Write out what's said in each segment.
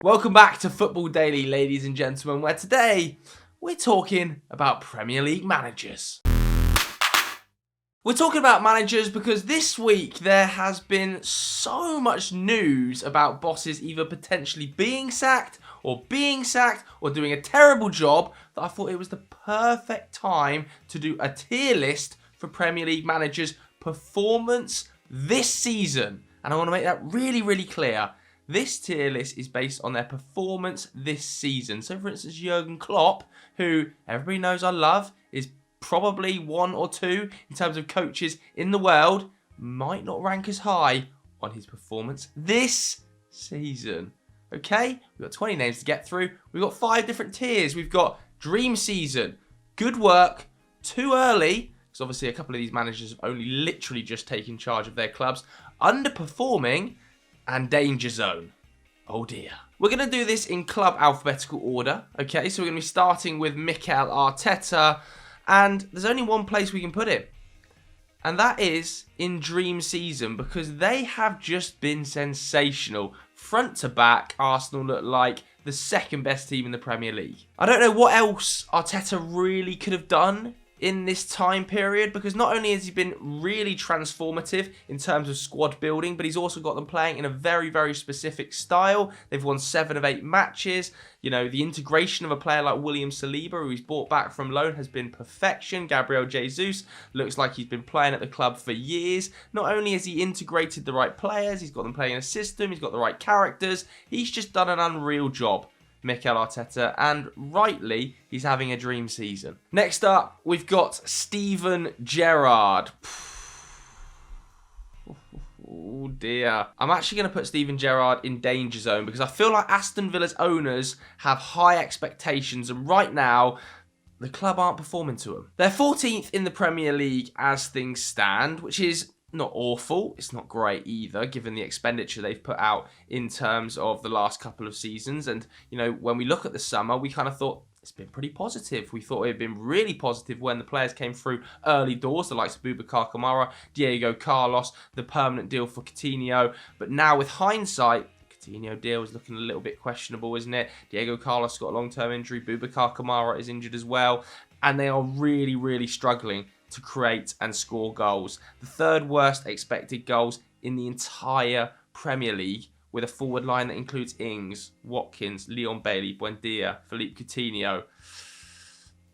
Welcome back to Football Daily, ladies and gentlemen, where today we're talking about Premier League managers. We're talking about managers because this week there has been so much news about bosses either potentially being sacked or doing a terrible job that I thought it was the perfect time to do a tier list for Premier League managers' performance this season. And I want to make that really, really clear. This tier list is based on their performance this season. So, for instance, Jurgen Klopp, who everybody knows I love, is probably 1 or 2 in terms of coaches in the world, might not rank as high on his performance this season. Okay, we've got 20 names to get through. We've got 5 different tiers. We've got dream season, good work, too early, because obviously a couple of these managers have only literally just taken charge of their clubs, underperforming, and danger zone. Oh dear. We're going to do this in club alphabetical order. Okay, so we're going to be starting with Mikel Arteta, and there's only one place we can put him, and that is in dream season, because they have just been sensational. Front to back, Arsenal look like the second best team in the Premier League. I don't know what else Arteta really could have done in this time period, because not only has he been really transformative in terms of squad building, but he's also got them playing in a very, very specific style. They've won 7 of 8 matches. You know, the integration of a player like William Saliba, who he's brought back from loan, has been perfection. Gabriel Jesus looks like he's been playing at the club for years. Not only has he integrated the right players, he's got them playing in a system, he's got the right characters. He's just done an unreal job, Mikel Arteta, and rightly, he's having a dream season. Next up, we've got Steven Gerrard. Oh dear. I'm actually going to put Steven Gerrard in danger zone because I feel like Aston Villa's owners have high expectations, and right now, the club aren't performing to them. They're 14th in the Premier League as things stand, which is not awful. It's not great either, given the expenditure they've put out in terms of the last couple of seasons. And, you know, when we look at the summer, we kind of thought it's been pretty positive. We thought it had been really positive when the players came through early doors, the likes of Boubacar Kamara, Diego Carlos, the permanent deal for Coutinho. But now with hindsight, the Coutinho deal is looking a little bit questionable, isn't it? Diego Carlos got a long-term injury. Boubacar Kamara is injured as well. And they are really, really struggling to create and score goals. The 3rd worst expected goals in the entire Premier League, with a forward line that includes Ings, Watkins, Leon Bailey, Buendia, Philippe Coutinho.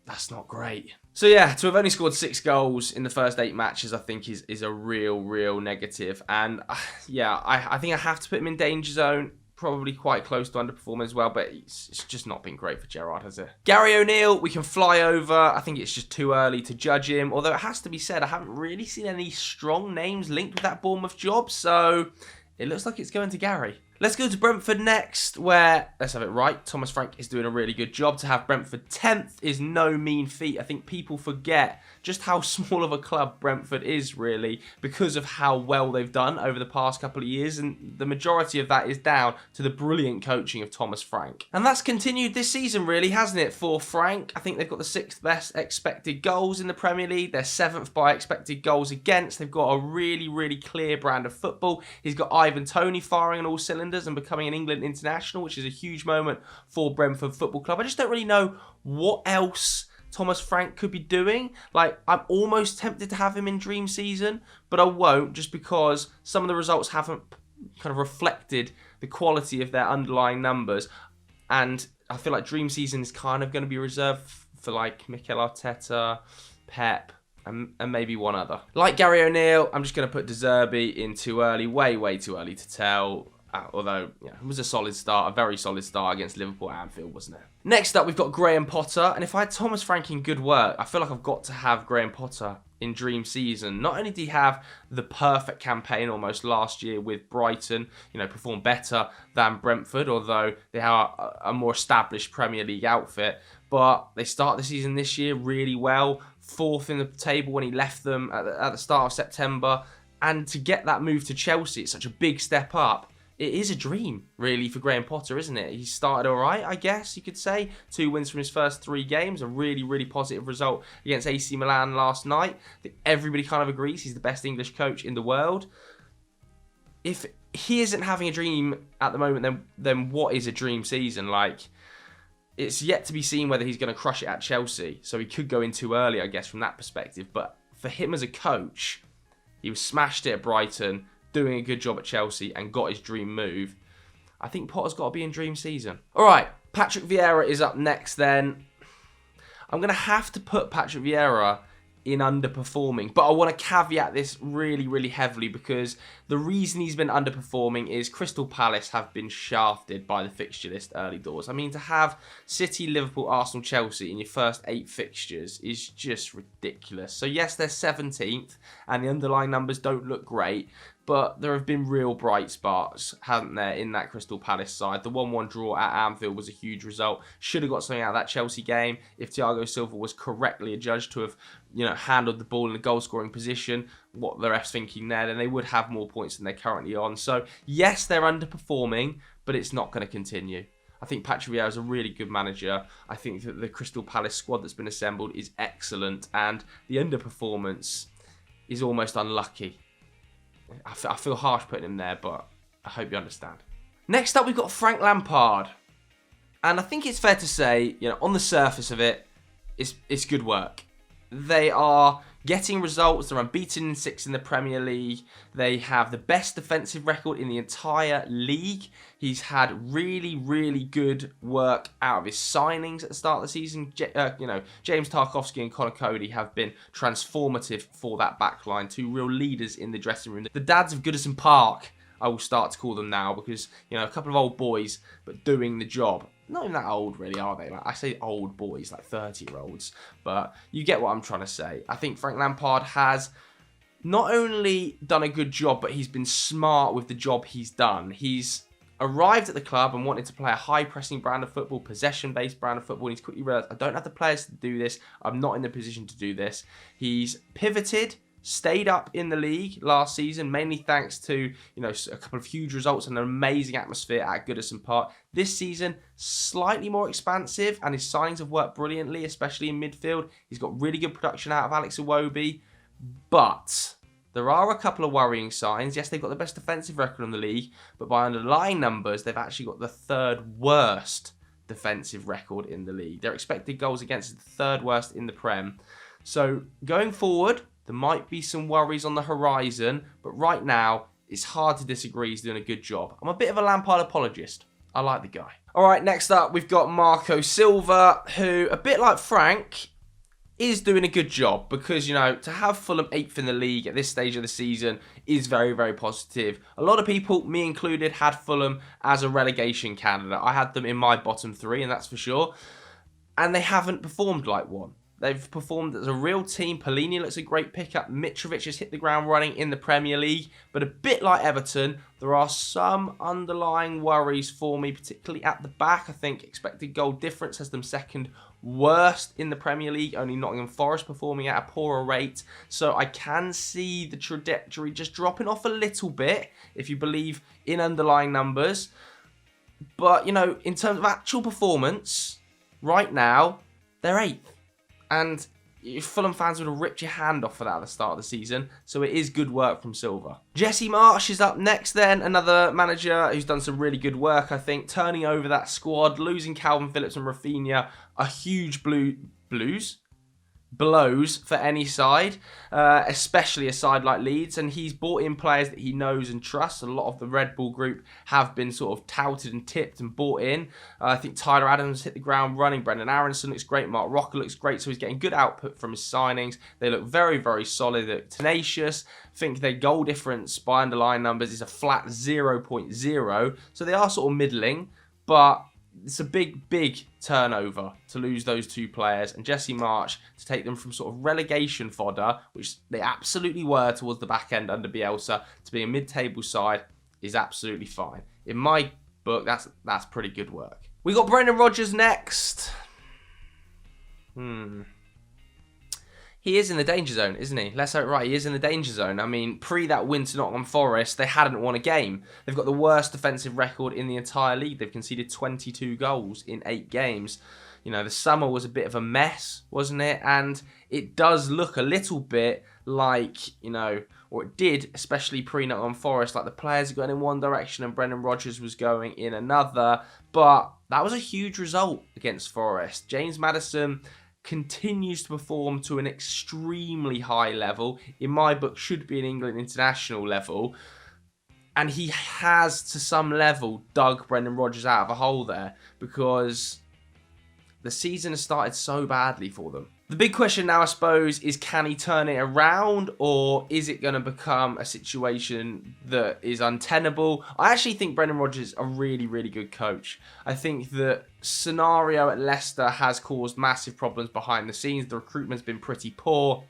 That's not great. So yeah, to have only scored 6 goals in the first 8 matches, I think is a real negative. And yeah, I think I have to put him in danger zone. Probably quite close to underperforming as well, but it's just not been great for Gerrard, has it? Gary O'Neill, we can fly over. I think it's just too early to judge him, although it has to be said, I haven't really seen any strong names linked with that Bournemouth job, so it looks like it's going to Gary. Let's go to Brentford next, where, let's have it right, Thomas Frank is doing a really good job. To have Brentford 10th is no mean feat. I think people forget just how small of a club Brentford is, really, because of how well they've done over the past couple of years, and the majority of that is down to the brilliant coaching of Thomas Frank. And that's continued this season, really, hasn't it, for Frank? I think they've got the 6th best expected goals in the Premier League. They're 7th by expected goals against. They've got a really clear brand of football. He's got Ivan Toney firing on all cylinders and becoming an England international, which is a huge moment for Brentford Football Club. I just don't really know what else Thomas Frank could be doing. Like, I'm almost tempted to have him in dream season, but I won't, just because some of the results haven't kind of reflected the quality of their underlying numbers, and I feel like dream season is kind of going to be reserved for like Mikel Arteta, Pep, and maybe one other. Like Gary O'Neill, I'm just going to put De Zerbi in too early, way too early to tell. Although, yeah, it was a solid start, a very solid start against Liverpool at Anfield, wasn't it? Next up, we've got Graham Potter. And if I had Thomas Frank in good work, I feel like I've got to have Graham Potter in dream season. Not only did he have the perfect campaign almost last year with Brighton, you know, perform better than Brentford, although they are a more established Premier League outfit, but they start the season this year really well. 4th in the table when he left them at the start of September. And to get that move to Chelsea, it's such a big step up. It is a dream, really, for Graham Potter, isn't it? He started all right, I guess you could say. 2 wins from his first 3 games. A really positive result against AC Milan last night. I think everybody kind of agrees he's the best English coach in the world. If he isn't having a dream at the moment, then what is a dream season? Like, it's yet to be seen whether he's going to crush it at Chelsea. So he could go in too early, I guess, from that perspective. But for him as a coach, he was smashed it at Brighton, doing a good job at Chelsea, and got his dream move. I think Potter's got to be in dream season. All right, Patrick Vieira is up next then. I'm going to have to put Patrick Vieira in underperforming, but I want to caveat this really, really heavily, because the reason he's been underperforming is Crystal Palace have been shafted by the fixture list early doors. I mean, to have City, Liverpool, Arsenal, Chelsea in your first 8 fixtures is just ridiculous. So yes, they're 17th and the underlying numbers don't look great, but there have been real bright sparks, haven't there, in that Crystal Palace side. The 1-1 draw at Anfield was a huge result. Should have got something out of that Chelsea game if Thiago Silva was correctly adjudged to have, handled the ball in a goal-scoring position. What the ref's thinking there, then they would have more points than they're currently on. So, yes, they're underperforming, but it's not going to continue. I think Patrick Vieira is a really good manager. I think that the Crystal Palace squad that's been assembled is excellent, and the underperformance is almost unlucky. I feel harsh putting him there, but I hope you understand. Next up, we've got Frank Lampard. And I think it's fair to say, on the surface of it, it's good work. They are getting results. They're unbeaten in 6 in the Premier League. They have the best defensive record in the entire league. He's had really, really good work out of his signings at the start of the season. James Tarkowski and Connor Cody have been transformative for that backline. 2 real leaders in the dressing room. The dads of Goodison Park, I will start to call them now, because, a couple of old boys, but doing the job. Not even that old, really, are they? Like, I say old boys, like 30-year-olds. But you get what I'm trying to say. I think Frank Lampard has not only done a good job, but he's been smart with the job he's done. He's arrived at the club and wanted to play a high-pressing brand of football, possession-based brand of football, and he's quickly realised, I don't have the players to do this. I'm not in the position to do this. He's pivoted, stayed up in the league last season, mainly thanks to, a couple of huge results and an amazing atmosphere at Goodison Park. This season, slightly more expansive, and his signings have worked brilliantly, especially in midfield. He's got really good production out of Alex Iwobi, but there are a couple of worrying signs. Yes, they've got the best defensive record in the league, but by underlying numbers, they've actually got the 3rd worst defensive record in the league. Their expected goals against is the 3rd worst in the Prem. So, going forward, there might be some worries on the horizon, but right now, it's hard to disagree he's doing a good job. I'm a bit of a Lampard apologist. I like the guy. All right, next up, we've got Marco Silva, who, a bit like Frank, is doing a good job because, to have Fulham 8th in the league at this stage of the season is very, very positive. A lot of people, me included, had Fulham as a relegation candidate. I had them in my bottom 3, and that's for sure. And they haven't performed like one. They've performed as a real team. Pellegrini looks a great pickup. Mitrovic has hit the ground running in the Premier League. But a bit like Everton, there are some underlying worries for me, particularly at the back. I think expected goal difference has them 2nd worst in the Premier League. Only Nottingham Forest performing at a poorer rate. So I can see the trajectory just dropping off a little bit, if you believe in underlying numbers. But, in terms of actual performance, right now, they're 8th. And Fulham fans would have ripped your hand off for that at the start of the season. So it is good work from Silva. Jesse Marsch is up next then. Another manager who's done some really good work, I think. Turning over that squad. Losing Calvin Phillips and Rafinha. A huge blows for any side, especially a side like Leeds, and he's brought in players that he knows and trusts. A lot of the Red Bull group have been sort of touted and tipped and bought in. I think Tyler Adams hit the ground running. Brendan Aronson looks great. Mark Rocker looks great. So he's getting good output from his signings. They look very, very solid. They're tenacious. I think their goal difference by underlying numbers is a flat 0.0. So they are sort of middling, but it's a big, big turnover to lose those 2 players, and Jesse Marsch to take them from sort of relegation fodder, which they absolutely were towards the back end under Bielsa, to be a mid-table side is absolutely fine. In my book, that's pretty good work. We got Brendan Rodgers next. He is in the danger zone, isn't he? Let's have it right. He is in the danger zone. I mean, pre that win to Nottingham Forest, they hadn't won a game. They've got the worst defensive record in the entire league. They've conceded 22 goals in 8 games. The summer was a bit of a mess, wasn't it? And it does look a little bit like, or it did, especially pre-Nottingham Forest. Like, the players are going in one direction and Brendan Rodgers was going in another. But that was a huge result against Forest. James Maddison continues to perform to an extremely high level. In my book, should be an England international level. And he has, to some level, dug Brendan Rodgers out of a hole there, because the season has started so badly for them. The big question now, I suppose, is can he turn it around, or is it going to become a situation that is untenable? I actually think Brendan Rodgers is a really, really good coach. I think the scenario at Leicester has caused massive problems behind the scenes. The recruitment's been pretty poor,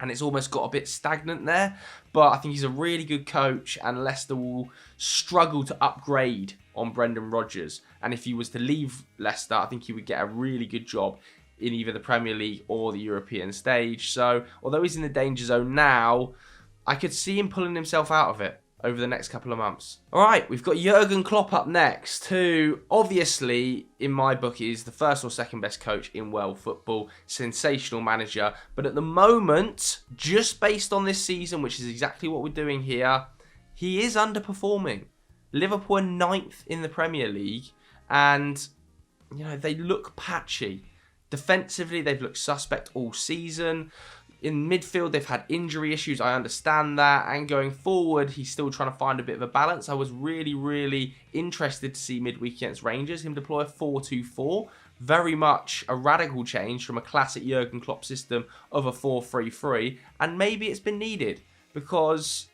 and it's almost got a bit stagnant there. But I think he's a really good coach, and Leicester will struggle to upgrade on Brendan Rodgers. And if he was to leave Leicester, I think he would get a really good job in either the Premier League or the European stage. So, although he's in the danger zone now, I could see him pulling himself out of it over the next couple of months. All right, we've got Jurgen Klopp up next, who obviously, in my book, is the first or second best coach in world football. Sensational manager. But at the moment, just based on this season, which is exactly what we're doing here, he is underperforming. Liverpool are 9th in the Premier League, and, you know, they look patchy. Defensively, they've looked suspect all season. In midfield, they've had injury issues. I understand that. And going forward, he's still trying to find a bit of a balance. I was really, really interested to see midweek against Rangers him deploy a 4-2-4. Very much a radical change from a classic Jurgen Klopp system of a 4-3-3. And maybe it's been needed, because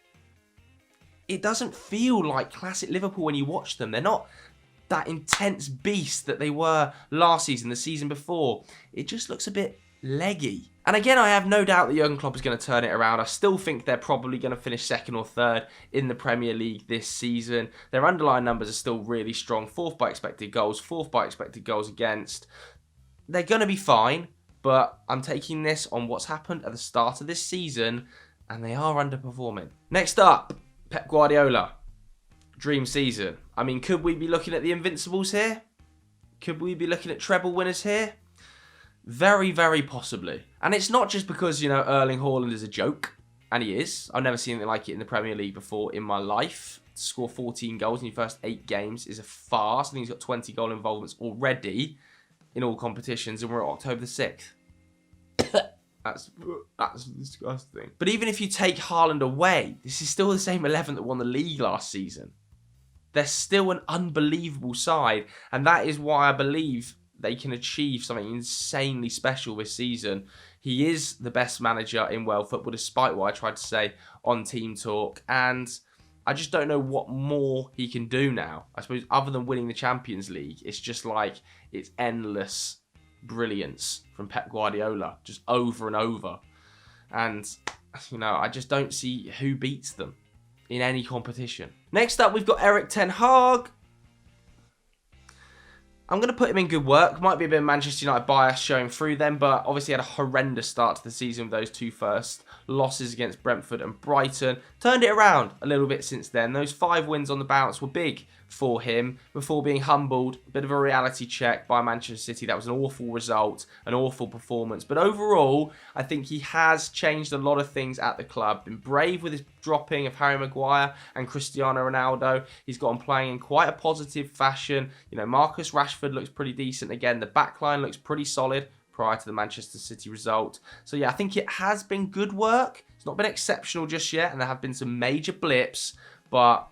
it doesn't feel like classic Liverpool when you watch them. They're not that intense beast that they were last season, the season before. It just looks a bit leggy. And again, I have no doubt that Jurgen Klopp is going to turn it around. I still think they're probably going to finish second or third in the Premier League this season. Their underlying numbers are still really strong. 4th by expected goals, 4th by expected goals against. They're going to be fine, but I'm taking this on what's happened at the start of this season, and they are underperforming. Next up, Pep Guardiola. Dream season. I mean, could we be looking at the Invincibles here? Could we be looking at treble winners here? Very, very possibly. And it's not just because, you know, Erling Haaland is a joke, and he is. I've never seen anything like it in the Premier League before in my life. To score 14 goals in your first 8 games is a farce. I think he's got 20 goal involvements already in all competitions, and we're at October the 6th. That's disgusting. But even if you take Haaland away, this is still the same 11 that won the league last season. They're still an unbelievable side, and that is why I believe they can achieve something insanely special this season. He is the best manager in world football, despite what I tried to say on Team Talk, and I just don't know what more he can do now. I suppose other than winning the Champions League, it's just like it's endless brilliance from Pep Guardiola, just over and over. And, you know, I just don't see who beats them in any competition. Next up, we've got Erik ten Hag. I'm going to put him in good work. Might be a bit of Manchester United bias showing through them, but obviously had a horrendous start to the season with those 2 first losses against Brentford and Brighton. Turned it around a little bit since then. Those 5 wins on the bounce were big for him before being humbled. A bit of a reality check by Manchester City. That was an awful result, an awful performance. But overall, I think he has changed a lot of things at the club. Been brave with his dropping of Harry Maguire and Cristiano Ronaldo. He's got them playing in quite a positive fashion. You know, Marcus Rashford looks pretty decent again. The backline looks pretty solid prior to the Manchester City result. So yeah, I think it has been good work. It's not been exceptional just yet, and there have been some major blips, but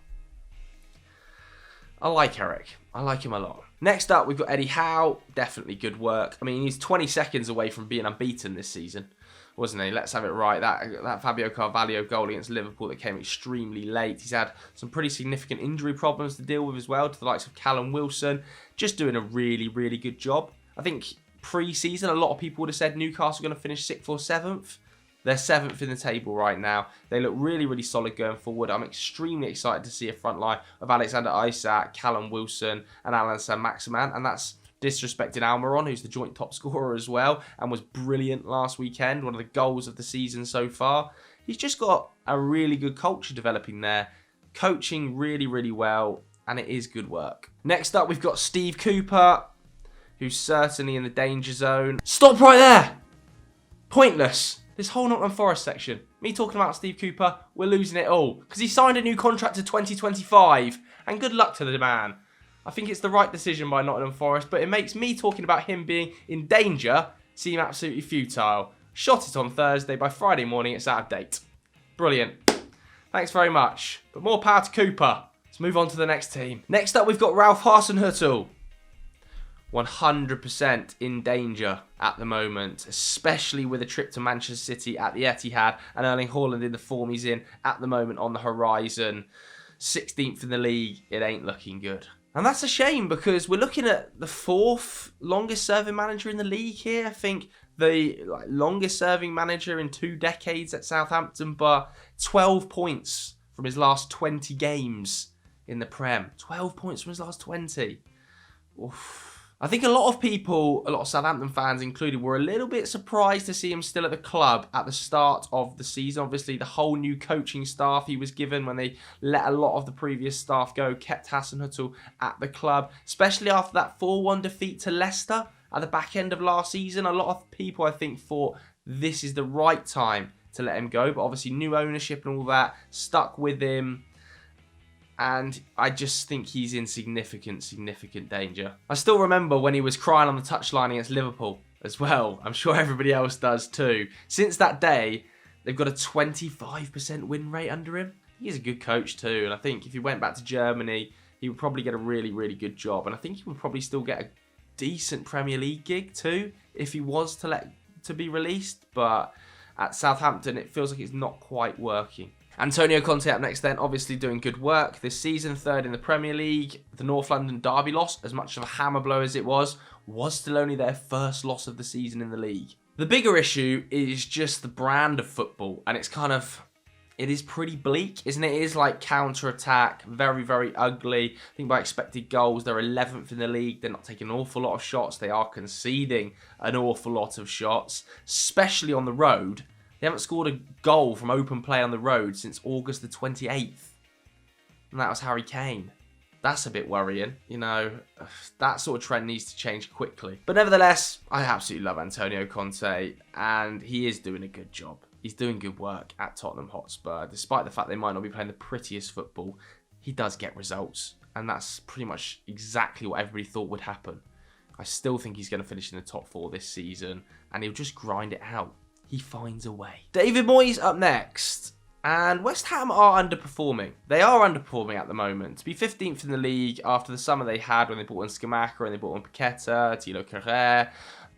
I like Erik. I like him a lot. Next up, we've got Eddie Howe. Definitely good work. I mean, he's 20 seconds away from being unbeaten this season, wasn't he? Let's have it right. That Fabio Carvalho goal against Liverpool that came extremely late. He's had some pretty significant injury problems to deal with as well, to the likes of Callum Wilson. Just doing a really, really good job. I think pre-season, a lot of people would have said Newcastle are going to finish 6th or 7th. They're 7th in the table right now. They look really, really solid going forward. I'm extremely excited to see a front line of Alexander Isak, Callum Wilson, and Alan Saint-Maximin. And that's disrespecting Almiron, who's the joint top scorer as well, and was brilliant last weekend. One of the goals of the season so far. He's just got a really good culture developing there. Coaching really, really well, and it is good work. Next up, we've got Steve Cooper, who's certainly in the danger zone. Stop right there! Pointless. This whole Nottingham Forest section. me talking about Steve Cooper, we're losing it all. Because he signed a new contract to 2025. And good luck to the man. I think it's the right decision by Nottingham Forest, but it makes me talking about him being in danger seem absolutely futile. Shot it on Thursday, by Friday morning it's out of date. Brilliant. Thanks very much. But more power to Cooper. Let's move on to the next team. Next up we've got Ralph Hassenhuttl. 100% in danger at the moment, especially with a trip to Manchester City at the Etihad and Erling Haaland in the form he's in at the moment on the horizon. 16th in the league, it ain't looking good. And that's a shame because we're looking at the 4th longest serving manager in the league here. I think the longest serving manager in 2 decades at Southampton, but 12 points from his last 20 games in the Prem. 12 points from his last 20. Oof. I think a lot of people, a lot of Southampton fans included, were a little bit surprised to see him still at the club at the start of the season. Obviously, the whole new coaching staff he was given when they let a lot of the previous staff go kept Hassenhuttl at the club, especially after that 4-1 defeat to Leicester at the back end of last season. A lot of people, I think, thought this is the right time to let him go, but obviously new ownership and all that stuck with him. And I just think he's in significant danger. I still remember when he was crying on the touchline against Liverpool as well. I'm sure everybody else does too. Since that day, they've got a 25% win rate under him. He's a good coach too. And I think if he went back to Germany, he would probably get a really good job. And I think he would probably still get a decent Premier League gig too if he was to be released. But at Southampton, it feels like it's not quite working. Antonio Conte up next then, obviously doing good work this season, 3rd in the Premier League. The North London derby loss, as much of a hammer blow as it was still only their first loss of the season in the league. The bigger issue is just the brand of football, and it is pretty bleak, isn't it? It is like counter-attack, very ugly. I think by expected goals, they're 11th in the league. They're not taking an awful lot of shots. They are conceding an awful lot of shots, especially on the road. They haven't scored a goal from open play on the road since August the 28th. And that was Harry Kane. That's a bit worrying. You know, that sort of trend needs to change quickly. But nevertheless, I absolutely love Antonio Conte. And he is doing a good job. He's doing good work at Tottenham Hotspur. Despite the fact they might not be playing the prettiest football, he does get results. And that's pretty much exactly what everybody thought would happen. I still think he's going to finish in the top 4 this season. And he'll just grind it out. He finds a way. David Moyes up next. And West Ham are underperforming. They are underperforming at the moment. To be 15th in the league after the summer they had when they brought in Scamacca and they brought in Paqueta, Thilo Kehrer,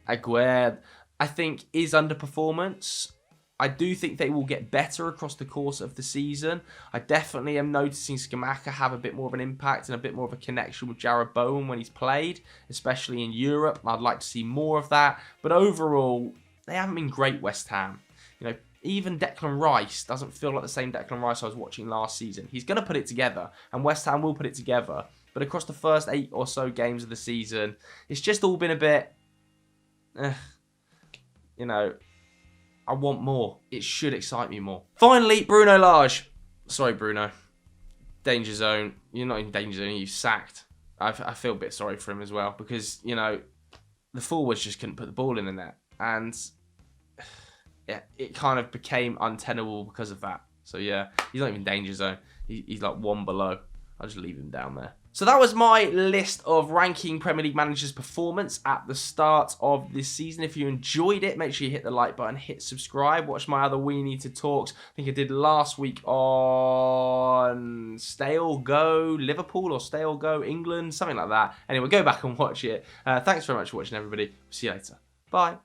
Aguerd, I think is underperformance. I do think they will get better across the course of the season. I definitely am noticing Scamacca have a bit more of an impact and a bit more of a connection with Jarrod Bowen when he's played, especially in Europe. I'd like to see more of that. But overall, they haven't been great, West Ham. You know, even Declan Rice doesn't feel like the same Declan Rice I was watching last season. He's going to put it together, and West Ham will put it together. But across the first 8 or so games of the season, it's just all been a bit, you know, I want more. It should excite me more. Finally, Bruno Lage. Sorry, Bruno. Danger zone. You're not in danger zone, you're sacked. I feel a bit sorry for him as well because, you know, the forwards just couldn't put the ball in the net. And yeah, it kind of became untenable because of that. So yeah, he's not even danger zone. He's like 1 below. I'll just leave him down there. So that was my list of ranking Premier League managers' performance at the start of this season. If you enjoyed it, make sure you hit the like button, hit subscribe, watch my other We Need to Talks. I think I did last week on Stay or Go Liverpool or Stay or Go England, something like that. Anyway, go back and watch it. Thanks very much for watching, everybody. See you later. Bye.